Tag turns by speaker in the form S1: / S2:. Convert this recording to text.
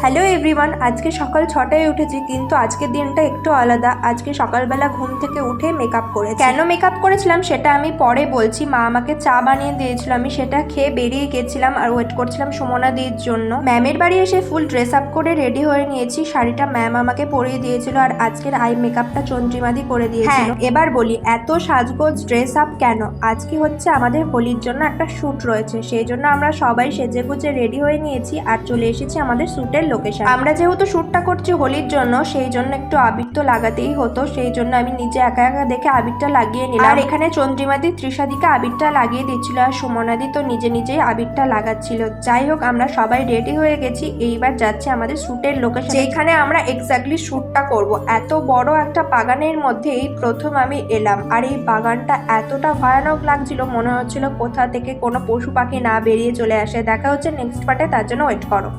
S1: Hello everyone, আজকে সকাল 6টায় উঠেছি, কিন্তু আজকের দিনটা একটু আলাদা। আজকে সকালবেলা ঘুম থেকে উঠে মেকআপ করেছি। কেন মেকআপ করেছিলাম সেটা আমি পরে বলছি। মা আমাকে চা বানিয়ে দিয়েছিল, আমি সেটা খেয়ে বেরিয়ে গেছিলাম আর ওয়েট করছিলাম সুমনা দির জন্য। ম্যামের বাড়ি এসে ফুল ড্রেস আপ করে রেডি হয়ে নিয়েছি। শাড়িটা ম্যাম আমাকে পরিয়ে দিয়েছিল আর আজকের আই মেকআপটা চন্দ্রিমাদি করে দিয়েছিল। এবার বলি, এত সাজগোজ ড্রেস আপ কেন? আজকে হচ্ছে আমাদের হোলির জন্য একটা শ্যুট রয়েছে, সেই জন্য আমরা সবাই সেজেগুজে রেডি হয়ে নিয়েছি আর চলে এসেছি আমাদের শ্যুটের লোকেশন। আমরা যেহেতু শ্যুটটা করছি হোলির জন্য, সেই জন্য একটু আবির তো লাগাতেই হতো, সেই জন্য আমি নিজে একা একা দেখে আবিরটা লাগিয়ে নিলাম। আর এখানে চন্দ্রিমাদি তৃষাদিকে আবিরটা লাগিয়ে দিচ্ছিল আর সুমনাদি তো নিজে নিজেই আবিরটা লাগাচ্ছিল। যাই হোক, আমরা সবাই রেডি হয়ে গেছি। এইবার যাচ্ছে আমাদের শ্যুটের লোকেশন, যেখানে আমরা এক্স্যাক্টলি শ্যুটটা করব। এত বড় একটা বাগানের মধ্যে এই প্রথম আমি এলাম, আর এই বাগানটা এতটা ভয়ানক লাগছিল, মনে হচ্ছিল কোথা থেকে কোনো পশু পাখি না বেরিয়ে চলে আসে। দেখা হচ্ছে নেক্সট পার্টে, তার জন্য ওয়েট করো।